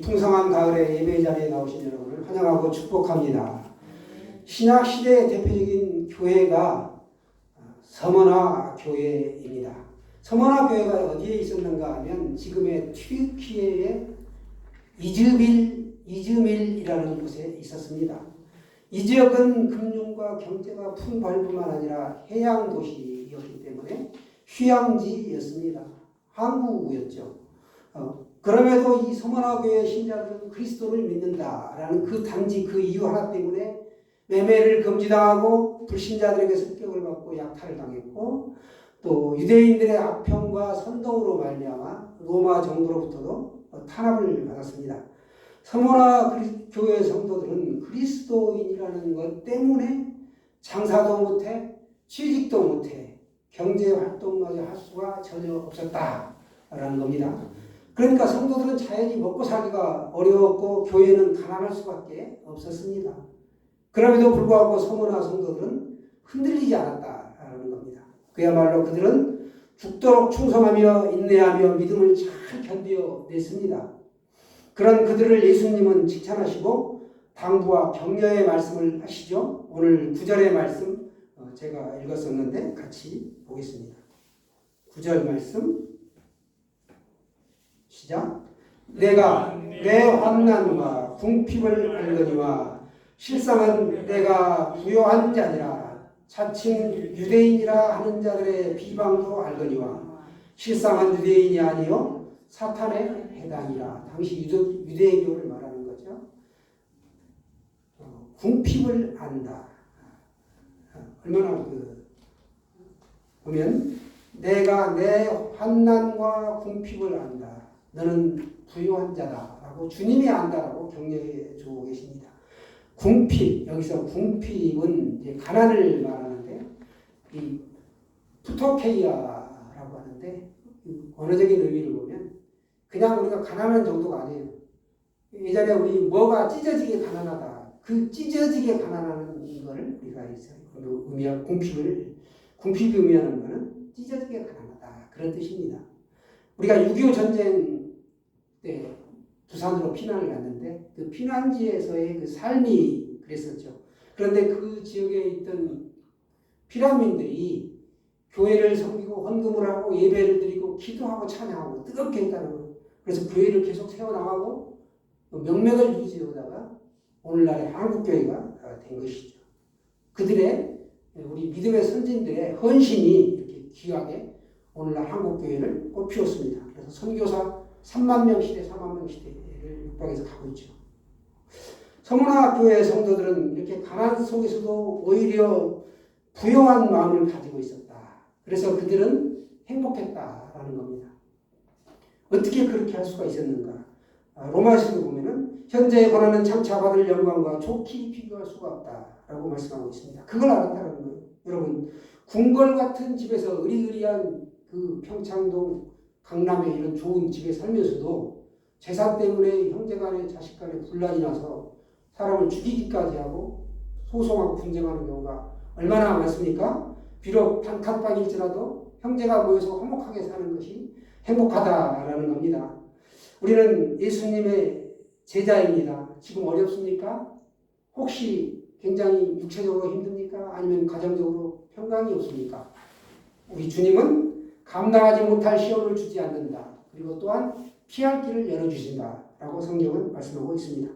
풍성한 가을의 예배 자리에 나오신 여러분을 환영하고 축복합니다. 신약 시대의 대표적인 교회가 서머나 교회입니다. 서머나 교회가 어디에 있었는가 하면 지금의 튀르키예의 이즈밀이라는 곳에 있었습니다. 이 지역은 금융과 경제가 풍부할 뿐만 아니라 해양 도시였기 때문에 휴양지였습니다. 항구였죠. 그럼에도 이 서머나 교회 신자들은 그리스도를 믿는다라는 그 단지 그 이유 하나 때문에 매매를 금지당하고 불신자들에게 습격을 받고 약탈을 당했고 또 유대인들의 악평과 선동으로 말미암아 로마 정부로부터도 탄압을 받았습니다. 서머나 교회 성도들은 그리스도인이라는 것 때문에 장사도 못해 취직도 못해 경제활동마저 할 수가 전혀 없었다라는 겁니다. 그러니까 성도들은 자연히 먹고 살기가 어려웠고 교회는 가난할 수밖에 없었습니다. 그럼에도 불구하고 서머나 성도들은 흔들리지 않았다라는 겁니다. 그야말로 그들은 죽도록 충성하며 인내하며 믿음을 잘 견뎌냈습니다. 그런 그들을 예수님은 칭찬하시고 당부와 격려의 말씀을 하시죠. 오늘 9절의 말씀 제가 읽었었는데 같이 보겠습니다. 9절 말씀 시작. 내가 내 환난과 궁핍을 알거니와 실상은 내가 부요한 자니라. 자칭 유대인이라 하는 자들의 비방도 알거니와 실상은 유대인이 아니요 사탄의 해당이라. 당시 유대교를 말하는 거죠. 궁핍을 안다. 얼마나 보면 내가 내 환난과 궁핍을 안다. 너는 부요한 자다라고 주님이 안다라고 격려해 주고 계십니다. 궁핍, 여기서 궁핍은 이제 가난을 말하는데 이 푸토케이아라고 하는데 언어적인 의미를 보면 그냥 우리가 가난한 정도가 아니에요. 예전에 우리 뭐가 찢어지게 가난하다. 그 찢어지게 가난한 걸 우리가 의미하는 궁핍이 의미하는 것은 찢어지게 가난하다. 그런 뜻입니다. 우리가 6.25 전쟁 때 부산으로 피난을 갔는데 그 피난지에서의 그 삶이 그랬었죠. 그런데 그 지역에 있던 피난민들이 교회를 섬기고 헌금을 하고 예배를 드리고 기도하고 찬양하고 뜨겁게 했다는 거예요. 그래서 교회를 계속 세워나가고 명맥을 유지하다가 오늘날의 한국교회가 된 것이죠. 그들의 우리 믿음의 선진들의 헌신이 이렇게 귀하게 오늘날 한국교회를 꽃피웠습니다. 그래서 선교사 3만 명 시대, 4만 명 시대를 육박해서 가고 있죠. 서머나 교회 성도들은 이렇게 가난 속에서도 오히려 부요한 마음을 가지고 있었다. 그래서 그들은 행복했다라는 겁니다. 어떻게 그렇게 할 수가 있었는가? 로마서도 보면은 현재의 고난은 장차 받을 영광과 좋게 비교할 수가 없다라고 말씀하고 있습니다. 그걸 알았다는 거예요. 여러분, 궁궐 같은 집에서 의리의리한 그 평창동 강남의 이런 좋은 집에 살면서도 재산 때문에 형제간에 자식간에 분란이 나서 사람을 죽이기까지 하고 소송하고 분쟁하는 경우가 얼마나 많습니까? 비록 단칸방일지라도 형제가 모여서 화목하게 사는 것이 행복하다라는 겁니다. 우리는 예수님의 제자입니다. 지금 어렵습니까? 혹시 굉장히 육체적으로 힘듭니까? 아니면 가정적으로 평강이 없습니까? 우리 주님은 감당하지 못할 시험을 주지 않는다. 그리고 또한 피할 길을 열어주신다라고 성경은 말씀하고 있습니다.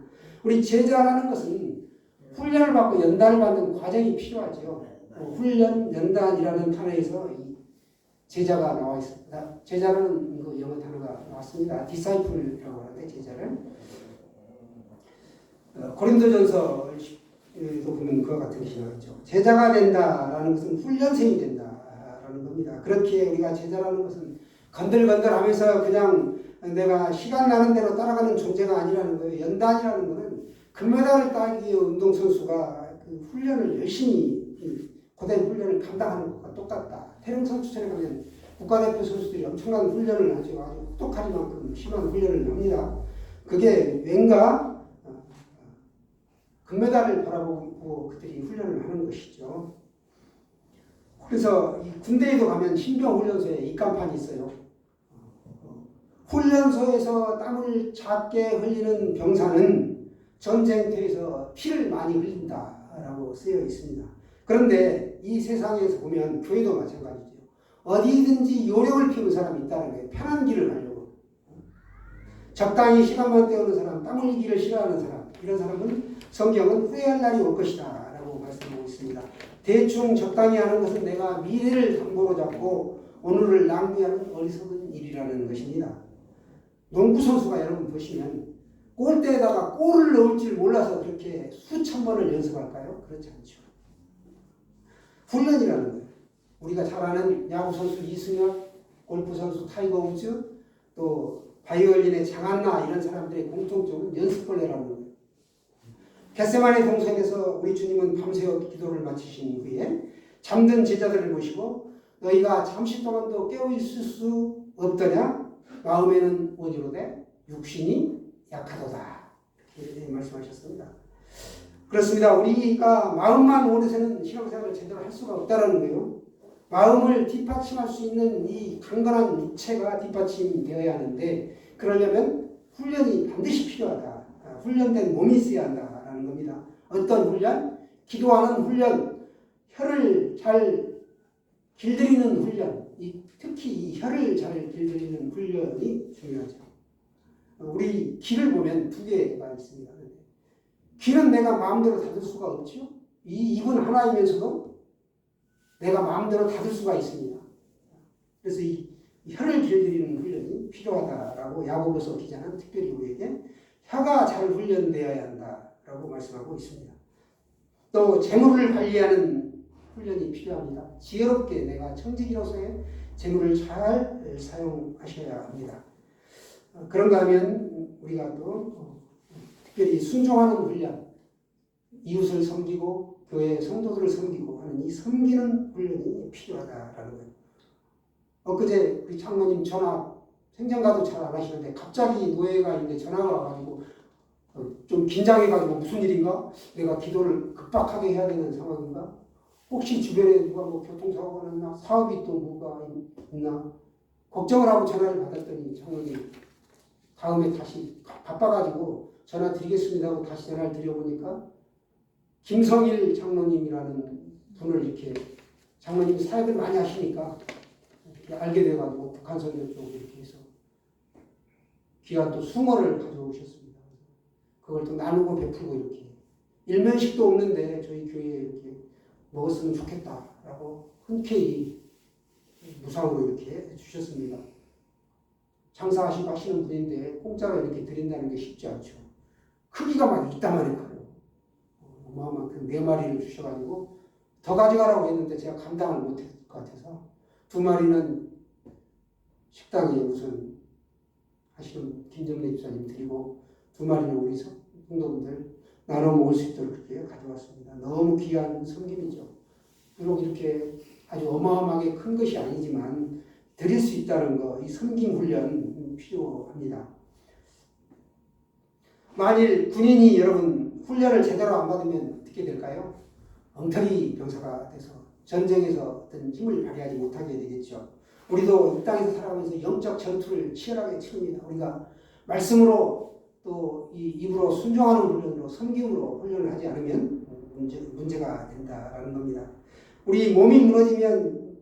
우리 제자라는 것은 훈련을 받고 연단을 받는 과정이 필요하죠. 훈련, 연단이라는 단어에서 이 제자가 나와 있습니다. 제자라는 그 영어 단어가 나왔습니다. 디사이플이라고 하는데 제자를 고린도전서에도 보면 그와 같은 기사가 있죠. 제자가 된다라는 것은 훈련생이 된다라는 겁니다. 그렇게 우리가 제자라는 것은 건들건들하면서 그냥 내가 시간 나는 대로 따라가는 존재가 아니라는 거예요. 연단이라는 것은 금메달을 따기 위해 운동선수가 그 훈련을 열심히 고된 훈련을 감당하는 것과 똑같다. 태릉 선수촌에 가면 국가대표 선수들이 엄청난 훈련을 하죠. 아주 혹독할 만큼 심한 훈련을 합니다. 그게 왠가 금메달을 바라보고 그들이 훈련을 하는 것이죠. 그래서 군대에도 가면 신병훈련소에 입간판이 있어요. 훈련소에서 땀을 작게 흘리는 병사는 전쟁터에서 피를 많이 흘린다라고 쓰여 있습니다. 그런데 이 세상에서 보면 교회도 마찬가지죠. 어디든지 요령을 피우는 사람이 있다는 거예요. 편한 길을 가려고. 적당히 시간만 때우는 사람, 땀 흘리기를 싫어하는 사람, 이런 사람은 성경은 후회할 날이 올 것이다 라고 말씀하고 있습니다. 대충 적당히 하는 것은 내가 미래를 담보로 잡고 오늘을 낭비하는 어리석은 일이라는 것입니다. 농구선수가 여러분 보시면 골대에다가 골을 넣을 줄 몰라서 그렇게 수천 번을 연습할까요? 그렇지 않죠. 훈련이라는 거예요. 우리가 잘 아는 야구선수 이승엽, 골프선수 타이거 우즈, 또 바이올린의 장한나 이런 사람들의 공통점은 연습벌레라는 거예요. 겟세마네 동산에서 우리 주님은 밤새워 기도를 마치신 후에 잠든 제자들을 모시고 너희가 잠시 동안도 깨어있을 수 없더냐? 마음에는 오지로되 육신이 약하도다. 이렇게 말씀하셨습니다. 그렇습니다. 우리가 마음만 오래서는 신앙생활을 제대로 할 수가 없다는 거예요. 마음을 뒷받침할 수 있는 이 강건한 육체가 뒷받침되어야 하는데 그러려면 훈련이 반드시 필요하다. 훈련된 몸이 있어야 한다라는 겁니다. 어떤 훈련? 기도하는 훈련, 혀를 잘 길들이는 훈련, 특히 이 혀를 잘 길들이는 훈련이 중요하죠. 우리 귀를 보면 두 개가 있습니다. 귀는 내가 마음대로 닫을 수가 없죠. 이 입은 하나이면서도 내가 마음대로 닫을 수가 있습니다. 그래서 이 혀를 길들이는 훈련이 필요하다라고 야고보서 기자는 특별히 우리에게 혀가 잘 훈련되어야 한다라고 말씀하고 있습니다. 또 재물을 관리하는 훈련이 필요합니다. 지혜롭게 내가 청지기로서의 재물을 잘 사용하셔야 합니다. 그런가 하면 우리가 또 특별히 순종하는 훈련, 이웃을 섬기고 교회 성도들을 섬기고 하는 이 섬기는 훈련이 필요하다라는 거예요. 엊그제 우리 장모님 전화 생전가도 잘 안 하시는데 갑자기 노예가 있는데 전화가 와가지고 좀 긴장해가지고 무슨 일인가? 내가 기도를 급박하게 해야 되는 상황인가? 혹시 주변에 누가 뭐 교통사고가 났나? 사업이 또 뭐가 있나? 걱정을 하고 전화를 받았더니 장모님 다음에 다시 바빠가지고 전화 드리겠습니다 하고 다시 전화를 드려보니까 김성일 장로님이라는 분을 이렇게 장로님이 사역을 많이 하시니까 이렇게 알게 돼가지고 북한 선교 쪽으로 이렇게 해서 귀한 또 숭어를 가져오셨습니다. 그걸 또 나누고 베풀고 이렇게 일면식도 없는데 저희 교회에 이렇게 먹었으면 좋겠다라고 흔쾌히 무상으로 이렇게 주셨습니다. 장사하시고 하시는 분인데 공짜로 이렇게 드린다는 게 쉽지 않죠. 크기가 막 이따만해 커요. 어마어마한 그 4마리를 주셔가지고 더 가져가라고 했는데 제가 감당을 못할 것 같아서 2마리는 식당에 우선 하시는 김정래 집사님 드리고 2마리는 우리 성도분들 나눠 먹을 수 있도록 그렇게 가져왔습니다. 너무 귀한 섬김이죠. 비록 이렇게 아주 어마어마하게 큰 것이 아니지만 드릴 수 있다는 거, 이 섬김 훈련 필요합니다. 만일 군인이 여러분 훈련을 제대로 안 받으면 어떻게 될까요? 엉터리 병사가 돼서 전쟁에서 어떤 힘을 발휘하지 못하게 되겠죠. 우리도 이 땅에서 살아가면서 영적 전투를 치열하게 치릅니다. 우리가 말씀으로 또 이 입으로 순종하는 훈련으로 섬김으로 훈련을 하지 않으면 문제가 된다라는 겁니다. 우리 몸이 무너지면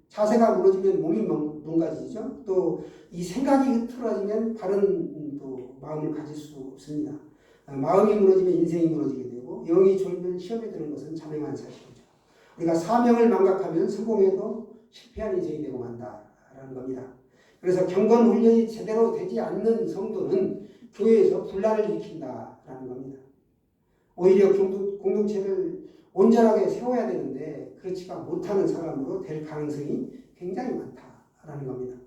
자세가 무너지면 몸이 망가지죠. 또 이 생각이 흐트러지면 바른 또 마음을 가질 수 없습니다. 마음이 무너지면 인생이 무너지게 되고 영이 졸면 시험에 드는 것은 자명한 사실이죠. 우리가 사명을 망각하면 성공해도 실패한 인생이 되고 만다라는 겁니다. 그래서 경건 훈련이 제대로 되지 않는 성도는 교회에서 분란을 일으킨다라는 겁니다. 오히려 공동체를 온전하게 세워야 되는데 그렇지가 못하는 사람으로 될 가능성이 굉장히 많다라는 겁니다.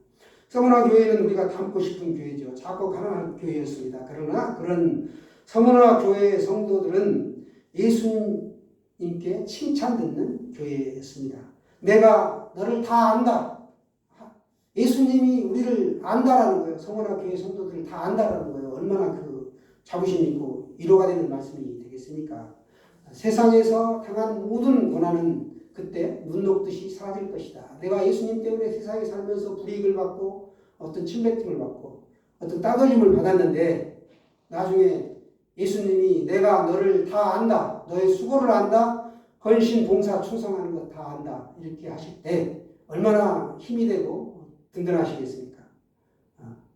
서문화 교회는 우리가 닮고 싶은 교회죠. 작고 가난한 교회였습니다. 그러나 그런 서문화 교회의 성도들은 예수님께 칭찬 듣는 교회였습니다. 내가 너를 다 안다. 예수님이 우리를 안다라는 거예요. 서문화 교회 성도들을 다 안다라는 거예요. 얼마나 그 자부심 있고 위로가 되는 말씀이 되겠습니까? 세상에서 당한 모든 고난은 그때 눈 녹듯이 사라질 것이다. 내가 예수님 때문에 세상에 살면서 불이익을 받고 어떤 침뱉음을 받고 어떤 따돌림을 받았는데 나중에 예수님이 내가 너를 다 안다. 너의 수고를 안다. 헌신, 봉사, 충성하는 것 다 안다. 이렇게 하실 때 얼마나 힘이 되고 든든하시겠습니까?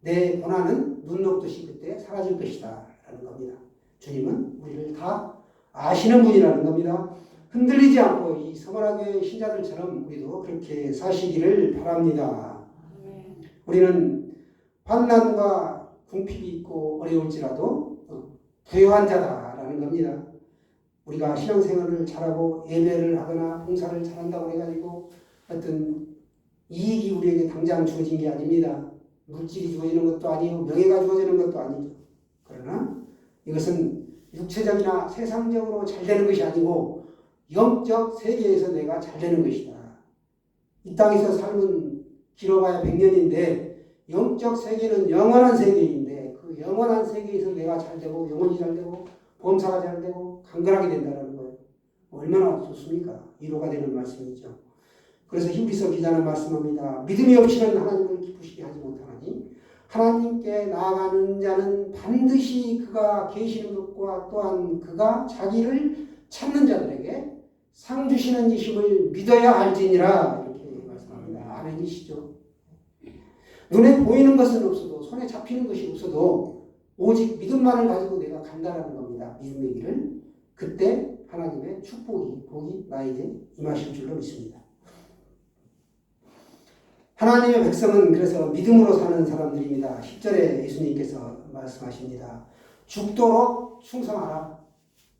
내 고난은 눈 녹듯이 그때 사라질 것이다 라는 겁니다. 주님은 우리를 다 아시는 분이라는 겁니다. 흔들리지 않고 이 서머나교회 신자들처럼 우리도 그렇게 사시기를 바랍니다. 우리는 환난과 궁핍이 있고 어려울지라도 부요한 자다라는 겁니다. 우리가 신앙생활을 잘하고 예배를 하거나 봉사를 잘한다고 해가지고 어떤 이익이 우리에게 당장 주어진 게 아닙니다. 물질이 주어지는 것도 아니고 명예가 주어지는 것도 아니죠. 그러나 이것은 육체적이나 세상적으로 잘 되는 것이 아니고 영적 세계에서 내가 잘 되는 것이다. 이 땅에서 삶은 길어봐야 100년인데 영적 세계는 영원한 세계인데 그 영원한 세계에서 내가 잘 되고 영혼이 잘 되고 범사가 잘 되고 강건하게 된다는 거예요. 얼마나 좋습니까? 위로가 되는 말씀이죠. 그래서 히브리서 기자는 말씀합니다. 믿음이 없이는 하나님을 기쁘시게 하지 못하나니 하나님께 나아가는 자는 반드시 그가 계시는 것과 또한 그가 자기를 찾는 자들에게 상 주시는 이심을 믿어야 할지니라 이렇게 말씀합니다. 아멘이시죠? 눈에 보이는 것은 없어도 손에 잡히는 것이 없어도 오직 믿음만을 가지고 내가 간다라는 겁니다. 믿음의 길을. 그때 하나님의 축복이 복이 나에게 임하실 줄로 믿습니다. 하나님의 백성은 그래서 믿음으로 사는 사람들입니다. 10절에 예수님께서 말씀하십니다. 죽도록 충성하라.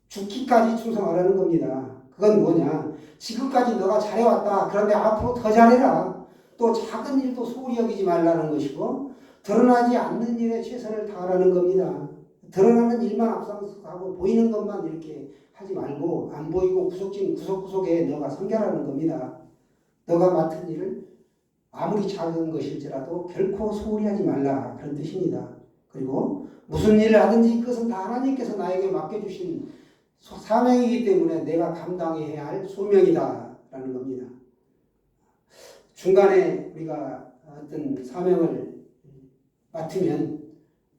죽기까지 충성하라는 겁니다. 그건 뭐냐? 지금까지 너가 잘해왔다. 그런데 앞으로 더 잘해라. 또 작은 일도 소홀히 여기지 말라는 것이고 드러나지 않는 일에 최선을 다하라는 겁니다. 드러나는 일만 앞장서고 보이는 것만 이렇게 하지 말고 안 보이고 구석구석에 너가 섬겨라는 겁니다. 너가 맡은 일을 아무리 작은 것일지라도 결코 소홀히 하지 말라 그런 뜻입니다. 그리고 무슨 일을 하든지 그것은 다 하나님께서 나에게 맡겨주신 사명이기 때문에 내가 감당해야 할 소명이다 라는 겁니다. 중간에 우리가 어떤 사명을 맡으면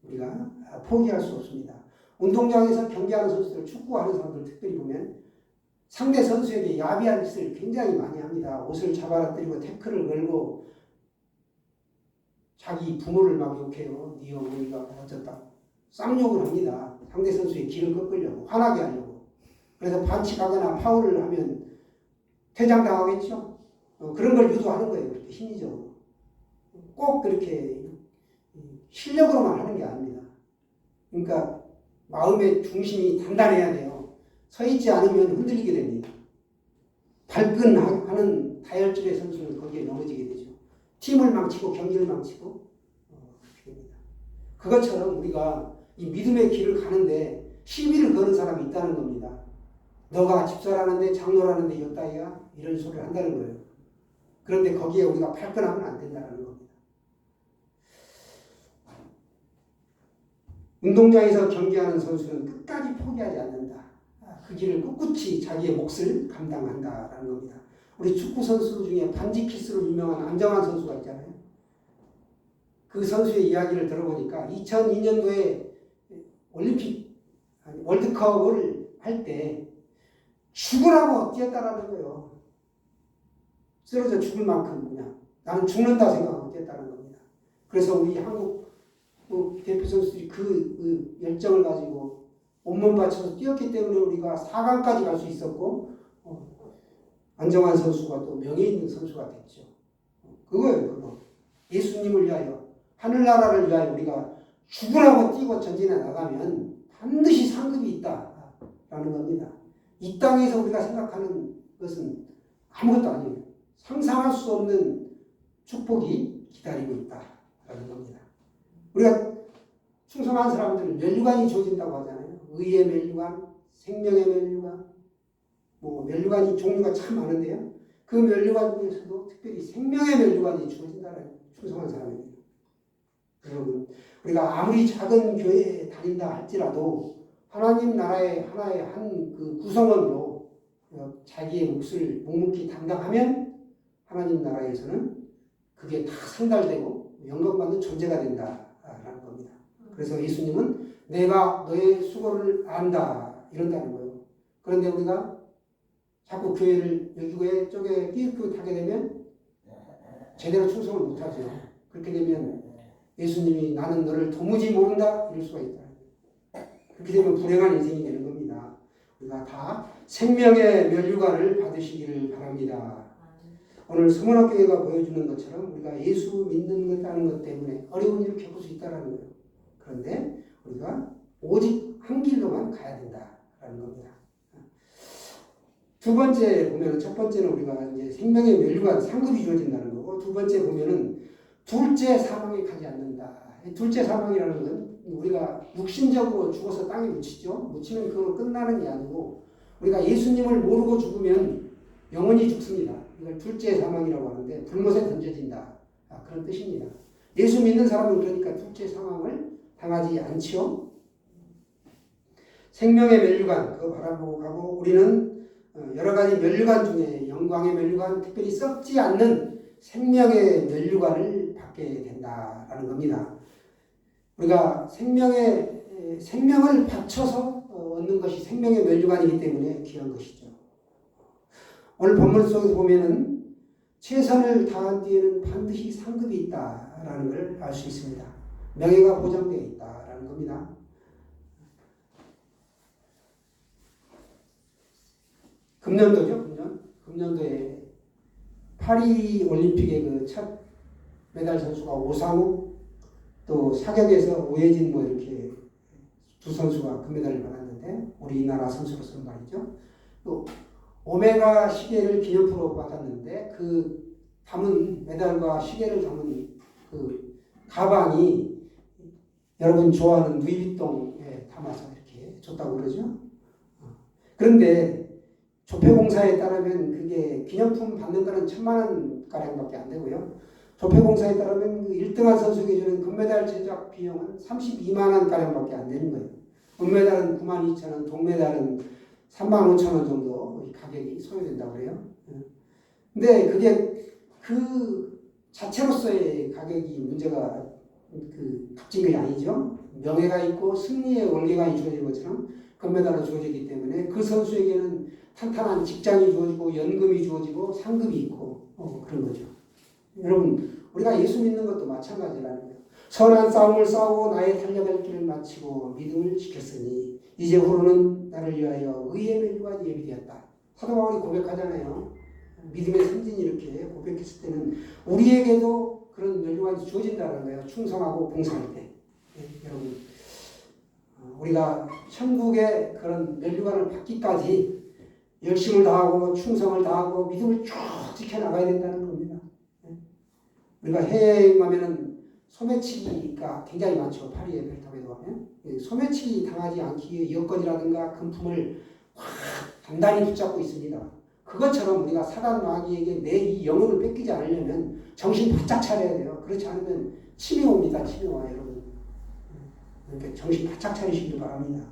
우리가 포기할 수 없습니다. 운동장에서 경기하는 선수들, 축구하는 사람들 특별히 보면 상대 선수에게 야비한 짓을 굉장히 많이 합니다. 옷을 잡아뜨리고 태클을 걸고 자기 부모를 막 욕해요. 네 어머니가 어쩌다 쌍욕을 합니다. 상대 선수의 길을 꺾으려고 화나게 하려고. 그래서 반칙하거나 파울을 하면 퇴장당하겠죠. 그런 걸 유도하는 거예요. 그렇게 심리적으로. 꼭 그렇게 실력으로만 하는 게 아닙니다. 그러니까 마음의 중심이 단단해야 돼요. 서 있지 않으면 흔들리게 됩니다. 발끈하는 다혈질의 선수는 거기에 넘어지게 되죠. 팀을 망치고 경기를 망치고 그렇게 됩니다. 그것처럼 우리가 이 믿음의 길을 가는데 시비를 거는 사람이 있다는 겁니다. 너가 집사라는데 장로라는데 여따이야 이런 소리를 한다는 거예요. 그런데 거기에 우리가 발끈하면 안 된다는 겁니다. 운동장에서 경기하는 선수는 끝까지 포기하지 않는다. 그 길을 꿋꿋이 자기의 몫을 감당한다라는 겁니다. 우리 축구 선수 중에 반지 키스로 유명한 안정환 선수가 있잖아요. 그 선수의 이야기를 들어보니까 2002년도에 월드컵을 할 때 죽으라고 뛰었다라는 거예요. 쓰러져 죽을 만큼 그냥 나는 죽는다 생각하고 뛰었다는 겁니다. 그래서 우리 한국 대표 선수들이 그 열정을 가지고 온몸 바쳐서 뛰었기 때문에 우리가 4강까지 갈 수 있었고 안정환 선수가 또 명예 있는 선수가 됐죠. 그거예요. 그거. 예수님을 위하여 하늘나라를 위하여 우리가 죽으라고 뛰고 전진해 나가면 반드시 상급이 있다라는 겁니다. 이 땅에서 우리가 생각하는 것은 아무것도 아니에요. 상상할 수 없는 축복이 기다리고 있다라는 겁니다. 우리가 충성한 사람들은 면류관이 주어진다고 하잖아요. 의의 면류관, 생명의 면류관, 면류관이 종류가 참 많은데요. 그 면류관 중에서도 특별히 생명의 면류관이 주어진다는 충성한 사람입니다. 여러분, 우리가 아무리 작은 교회에 다닌다 할지라도 하나님 나라의 하나의 한 그 구성원으로 자기의 몫을 묵묵히 담당하면 하나님 나라에서는 그게 다 상달되고 영광받는 존재가 된다라는 겁니다. 그래서 예수님은 내가 너의 수고를 안다 이런다는 거예요. 그런데 우리가 자꾸 교회를 여기 쪽에 삐끗하게 되면 제대로 충성을 못하죠. 그렇게 되면 예수님이 나는 너를 도무지 모른다 이럴 수가 있다. 그렇게 되면 불행한 인생이 되는 겁니다. 우리가 다 생명의 면류관을 받으시기를 바랍니다. 오늘 서문학교회가 보여주는 것처럼 우리가 예수 믿는 것 때문에 어려운 일을 겪을 수 있다는 거예요. 그런데 우리가 오직 한 길로만 가야 된다라는 겁니다. 두 번째 보면은 첫 번째는 우리가 이제 생명의 면류관 상급이 주어진다는 거고 두 번째 보면은 둘째 사망에 가지 않는다. 둘째 사망이라는 건 우리가 육신적으로 죽어서 땅에 묻히죠. 묻히면 그걸로 끝나는 게 아니고 우리가 예수님을 모르고 죽으면 영원히 죽습니다. 이걸 둘째 사망이라고 하는데 불못에 던져진다. 그런 뜻입니다. 예수 믿는 사람은 그러니까 둘째 사망을 당하지 않지요. 생명의 면류관 그거 바라보고 가고 우리는 여러 가지 면류관 중에 영광의 면류관 특별히 썩지 않는 생명의 면류관을 받게 된다라는 겁니다. 우리가 생명을 바쳐서 얻는 것이 생명의 면류관이기 때문에 귀한 것이죠. 오늘 본문 속에서 보면은 최선을 다한 뒤에는 반드시 상급이 있다라는 걸 알 수 있습니다. 명예가 보장되어 있다라는 겁니다. 금년도죠, 금년도에 파리 올림픽의 그 첫 메달 선수가 오상욱 또 사격에서 오해진 뭐 이렇게 두 선수가 금메달을 받았는데 우리나라 선수로서는 말이죠. 또 오메가 시계를 기념표로 받았는데 그 담은 메달과 시계를 담은 그 가방이 여러분 좋아하는 루이비통에 담아서 이렇게 줬다고 그러죠. 그런데 조폐공사에 따르면 그게 기념품 받는 거는 1,000만 원가량밖에 안 되고요. 조폐공사에 따르면 그 1등한 선수에게 주는 금메달 제작 비용은 32만 원가량밖에 안 되는 거예요. 은메달은 92,000원, 동메달은 35,000원 정도 가격이 소요된다고 그래요. 근데 그게 그 자체로서의 가격이 문제가 그 값진 게 아니죠. 명예가 있고 승리의 월계관이 주어진 것처럼 금메달로 주어지기 때문에 그 선수에게는 탄탄한 직장이 주어지고 연금이 주어지고 상급이 있고 그런 거죠. 여러분 우리가 예수 믿는 것도 마찬가지라는 거예요. 선한 싸움을 싸우고 나의 달려갈 길을 마치고 믿음을 지켰으니 이제 후로는 나를 위하여 의의 면류관이 예비되었다. 사도 바울이 고백하잖아요. 믿음의 선진이 이렇게 고백했을 때는 우리에게도 그런 면류관이 주어진다는 거예요. 충성하고 봉사할 때. 여러분 우리가 천국의 그런 면류관을 받기까지 열심을 다하고 충성을 다하고 믿음을 쭉 지켜나가야 된다는 겁니다. 우리가 해외에 가면은 소매치기가 굉장히 많죠. 파리의 벨탑에도 가면 소매치기 당하지 않기 위해 여권이라든가 금품을 확 단단히 붙잡고 있습니다. 그것처럼 우리가 사단 마귀에게 내 이 영혼을 뺏기지 않으려면 정신 바짝 차려야 돼요. 그렇지 않으면 치매 옵니다. 치매와 여러분. 그러니까 정신 바짝 차리시길 바랍니다.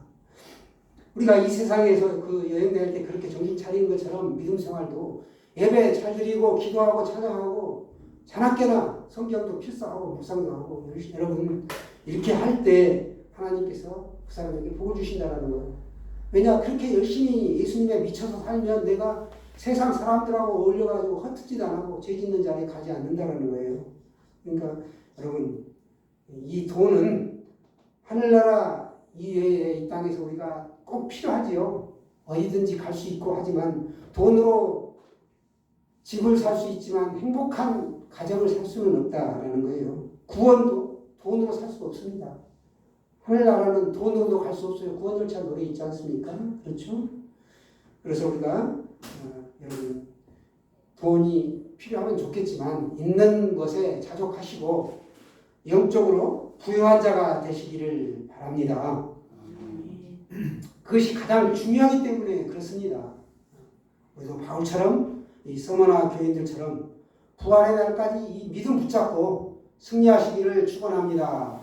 우리가 이 세상에서 그 여행 다닐 때 그렇게 정신 차리는 것처럼 믿음 생활도 예배 잘 드리고 기도하고 찬양하고 자나깨나 성경도 필사하고 묵상도 하고 여러분 이렇게 할 때 하나님께서 그 사람에게 복을 주신다는 거예요. 왜냐 그렇게 열심히 예수님에 미쳐서 살면 내가 세상 사람들하고 어울려가지고 헛짓 안 하고 죄 짓는 자리에 가지 않는다는 거예요. 그러니까 여러분 이 돈은 하늘나라 이외에 이 땅에서 우리가 꼭 필요하지요. 어디든지 갈 수 있고 하지만 돈으로 집을 살 수 있지만 행복한 가정을 살 수는 없다라는 거예요. 구원도 돈으로 살 수 없습니다. 하늘나라는 돈으로도 갈 수 없어요. 구원 열차 노래 있지 않습니까? 그렇죠? 그래서 우리가 여러분 돈이 필요하면 좋겠지만 있는 것에 자족하시고 영적으로 부유한 자가 되시기를 바랍니다. 그것이 가장 중요하기 때문에 그렇습니다. 그래서 바울처럼 이 서머나 교인들처럼 부활의 날까지 이 믿음 붙잡고 승리하시기를 축원합니다.